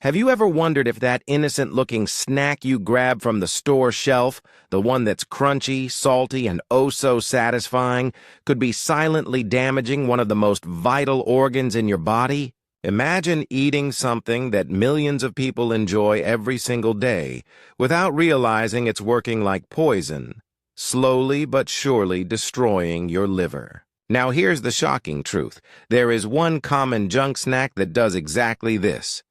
Have you ever wondered if that innocent-looking snack you grab from the store shelf, the one that's crunchy, salty, and oh so satisfying, could be silently damaging one of the most vital organs in your body? Imagine eating something that millions of people enjoy every single day without realizing it's working like poison, slowly but surely destroying your liver. Now here's the shocking truth. There is one common junk snack that does exactly this.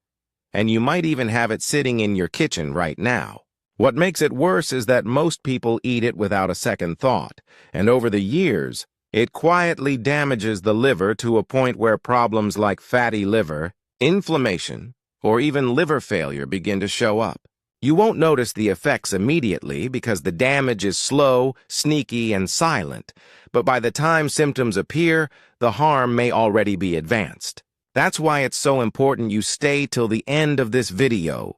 And you might even have it sitting in your kitchen right now. What makes it worse is that most people eat it without a second thought, and over the years, it quietly damages the liver to a point where problems like fatty liver, inflammation, or even liver failure begin to show up. You won't notice the effects immediately because the damage is slow, sneaky, and silent, but by the time symptoms appear, the harm may already be advanced. That's why it's so important you stay till the end of this video,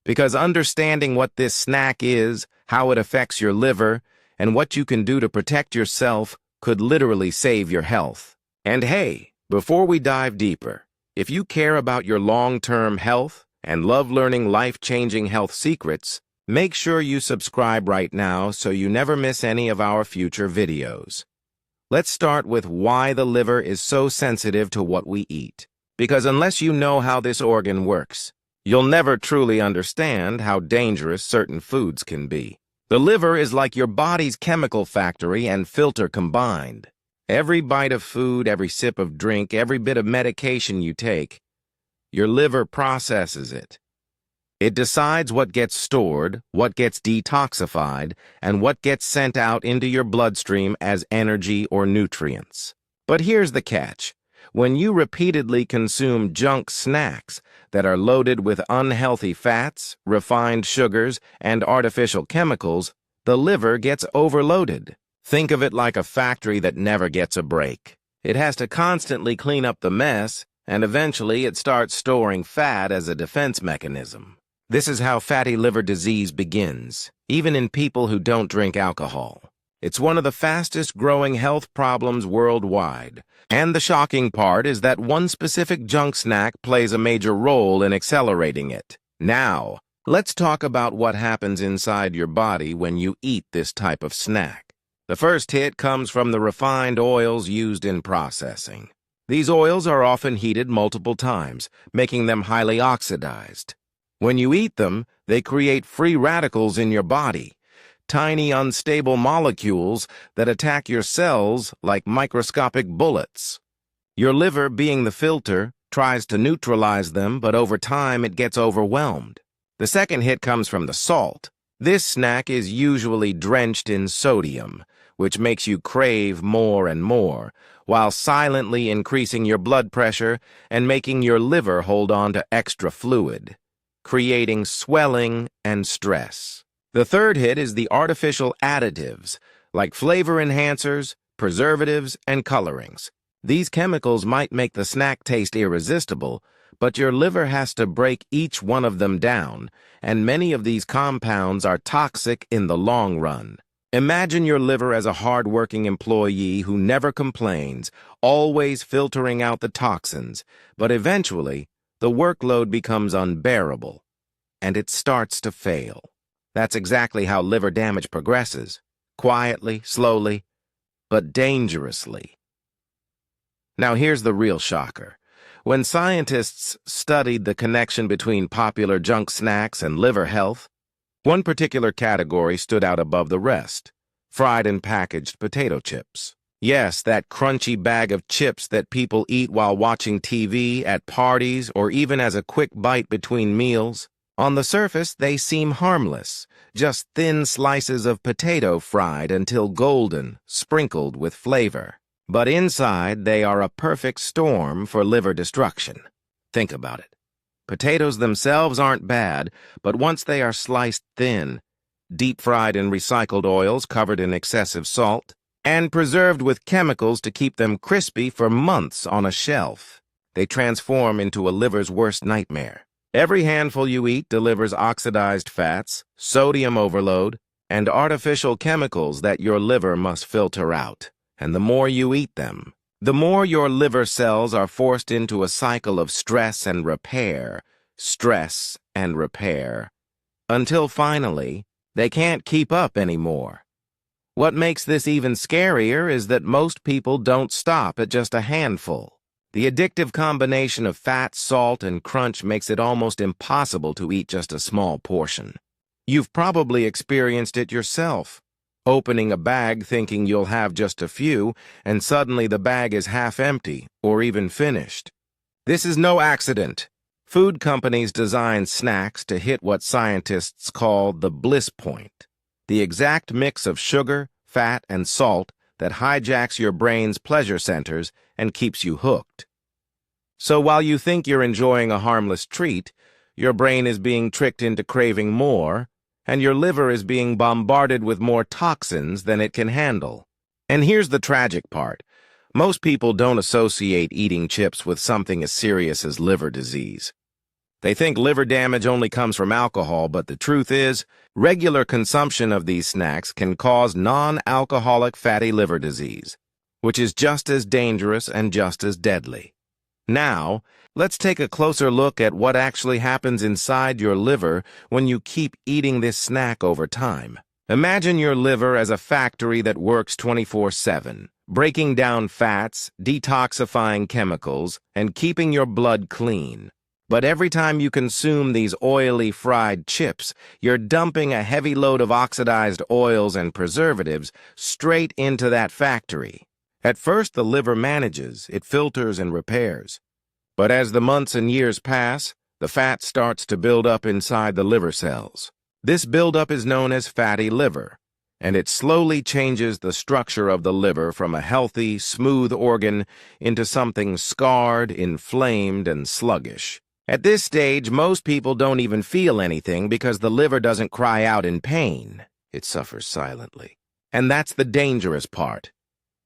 because understanding what this snack is, how it affects your liver, and what you can do to protect yourself could literally save your health. And hey, before we dive deeper, if you care about your long-term health and love learning life-changing health secrets, make sure you subscribe right now so you never miss any of our future videos. Let's start with why the liver is so sensitive to what we eat. Because unless you know how this organ works, you'll never truly understand how dangerous certain foods can be. The liver is like your body's chemical factory and filter combined. Every bite of food, every sip of drink, every bit of medication you take, your liver processes it. It decides what gets stored, what gets detoxified, and what gets sent out into your bloodstream as energy or nutrients. But here's the catch. When you repeatedly consume junk snacks that are loaded with unhealthy fats, refined sugars, and artificial chemicals, the liver gets overloaded. Think of it like a factory that never gets a break. It has to constantly clean up the mess, and eventually it starts storing fat as a defense mechanism. This is how fatty liver disease begins, even in people who don't drink alcohol. It's one of the fastest-growing health problems worldwide. And the shocking part is that one specific junk snack plays a major role in accelerating it. Now, let's talk about what happens inside your body when you eat this type of snack. The first hit comes from the refined oils used in processing. These oils are often heated multiple times, making them highly oxidized. When you eat them, they create free radicals in your body, tiny unstable molecules that attack your cells like microscopic bullets. Your liver, being the filter, tries to neutralize them, but over time it gets overwhelmed. The second hit comes from the salt. This snack is usually drenched in sodium, which makes you crave more and more, while silently increasing your blood pressure and making your liver hold on to extra fluid, creating swelling and stress. The third hit is the artificial additives, like flavor enhancers, preservatives, and colorings. These chemicals might make the snack taste irresistible, but your liver has to break each one of them down, and many of these compounds are toxic in the long run. Imagine your liver as a hard-working employee who never complains, always filtering out the toxins, but eventually, the workload becomes unbearable, and it starts to fail. That's exactly how liver damage progresses, quietly, slowly, but dangerously. Now here's the real shocker. When scientists studied the connection between popular junk snacks and liver health, one particular category stood out above the rest: fried and packaged potato chips. Yes, that crunchy bag of chips that people eat while watching TV, at parties, or even as a quick bite between meals. On the surface, they seem harmless, just thin slices of potato fried until golden, sprinkled with flavor. But inside, they are a perfect storm for liver destruction. Think about it. Potatoes themselves aren't bad, but once they are sliced thin, deep-fried in recycled oils covered in excessive salt, and preserved with chemicals to keep them crispy for months on a shelf, they transform into a liver's worst nightmare. Every handful you eat delivers oxidized fats, sodium overload, and artificial chemicals that your liver must filter out. And the more you eat them, the more your liver cells are forced into a cycle of stress and repair, stress, and repair, until finally, they can't keep up anymore. What makes this even scarier is that most people don't stop at just a handful. The addictive combination of fat, salt, and crunch makes it almost impossible to eat just a small portion. You've probably experienced it yourself, opening a bag thinking you'll have just a few, and suddenly the bag is half empty or even finished. This is no accident. Food companies design snacks to hit what scientists call the bliss point, the exact mix of sugar, fat, and salt that hijacks your brain's pleasure centers and keeps you hooked. So while you think you're enjoying a harmless treat, your brain is being tricked into craving more, and your liver is being bombarded with more toxins than it can handle. And here's the tragic part. Most people don't associate eating chips with something as serious as liver disease. They think liver damage only comes from alcohol, but the truth is, regular consumption of these snacks can cause non-alcoholic fatty liver disease, which is just as dangerous and just as deadly. Now, let's take a closer look at what actually happens inside your liver when you keep eating this snack over time. Imagine your liver as a factory that works 24/7, breaking down fats, detoxifying chemicals, and keeping your blood clean. But every time you consume these oily fried chips, you're dumping a heavy load of oxidized oils and preservatives straight into that factory. At first, the liver manages, it filters and repairs. But as the months and years pass, the fat starts to build up inside the liver cells. This buildup is known as fatty liver, and it slowly changes the structure of the liver from a healthy, smooth organ into something scarred, inflamed, and sluggish. At this stage, most people don't even feel anything because the liver doesn't cry out in pain. It suffers silently. And that's the dangerous part.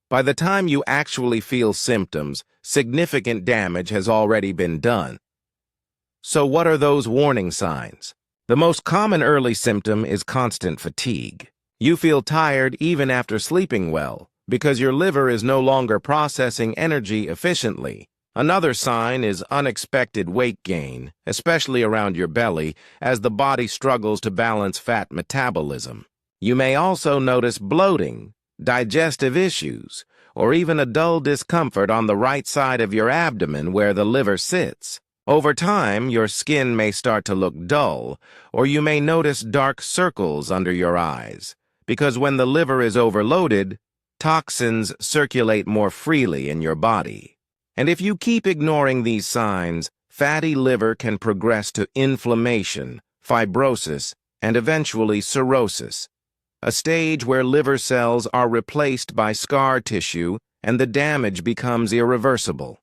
By the time you actually feel symptoms, significant damage has already been done. So what are those warning signs? The most common early symptom is constant fatigue. You feel tired even after sleeping well, because your liver is no longer processing energy efficiently. Another sign is unexpected weight gain, especially around your belly, as the body struggles to balance fat metabolism. You may also notice bloating, digestive issues, or even a dull discomfort on the right side of your abdomen where the liver sits. Over time, your skin may start to look dull, or you may notice dark circles under your eyes, because when the liver is overloaded, toxins circulate more freely in your body. And if you keep ignoring these signs, fatty liver can progress to inflammation, fibrosis, and eventually cirrhosis, a stage where liver cells are replaced by scar tissue and the damage becomes irreversible.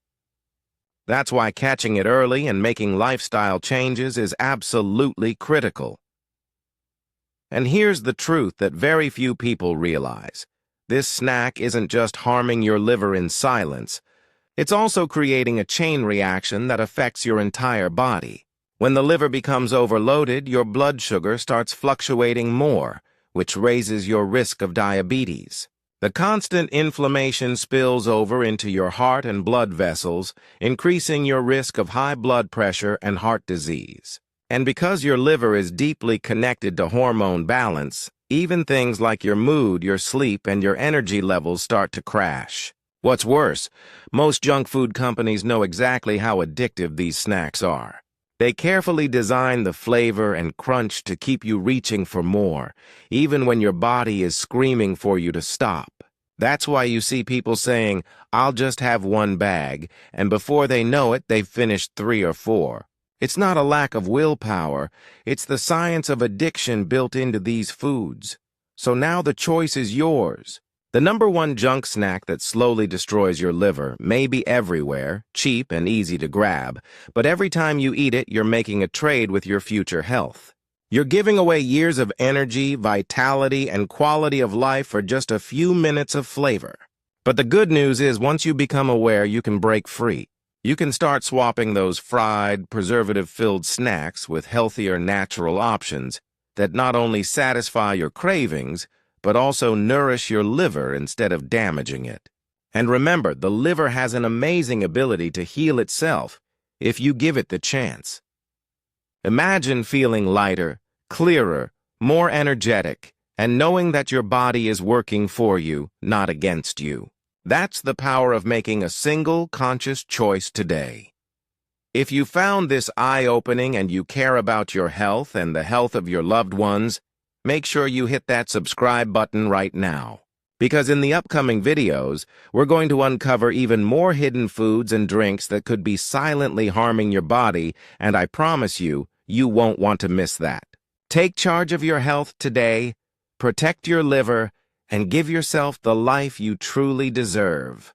That's why catching it early and making lifestyle changes is absolutely critical. And here's the truth that very few people realize. This snack isn't just harming your liver in silence. It's also creating a chain reaction that affects your entire body. When the liver becomes overloaded, your blood sugar starts fluctuating more, which raises your risk of diabetes. The constant inflammation spills over into your heart and blood vessels, increasing your risk of high blood pressure and heart disease. And because your liver is deeply connected to hormone balance, even things like your mood, your sleep, and your energy levels start to crash. What's worse, most junk food companies know exactly how addictive these snacks are. They carefully design the flavor and crunch to keep you reaching for more, even when your body is screaming for you to stop. That's why you see people saying, "I'll just have one bag," and before they know it, they've finished 3 or 4. It's not a lack of willpower, it's the science of addiction built into these foods. So now the choice is yours. The number one junk snack that slowly destroys your liver may be everywhere, cheap and easy to grab, but every time you eat it, you're making a trade with your future health. You're giving away years of energy, vitality, and quality of life for just a few minutes of flavor. But the good news is once you become aware, you can break free. You can start swapping those fried, preservative-filled snacks with healthier, natural options that not only satisfy your cravings, but also nourish your liver instead of damaging it. And remember, the liver has an amazing ability to heal itself if you give it the chance. Imagine feeling lighter, clearer, more energetic, and knowing that your body is working for you, not against you. That's the power of making a single conscious choice today. If you found this eye-opening and you care about your health and the health of your loved ones, make sure you hit that subscribe button right now. Because in the upcoming videos, we're going to uncover even more hidden foods and drinks that could be silently harming your body, and I promise you, you won't want to miss that. Take charge of your health today, protect your liver, and give yourself the life you truly deserve.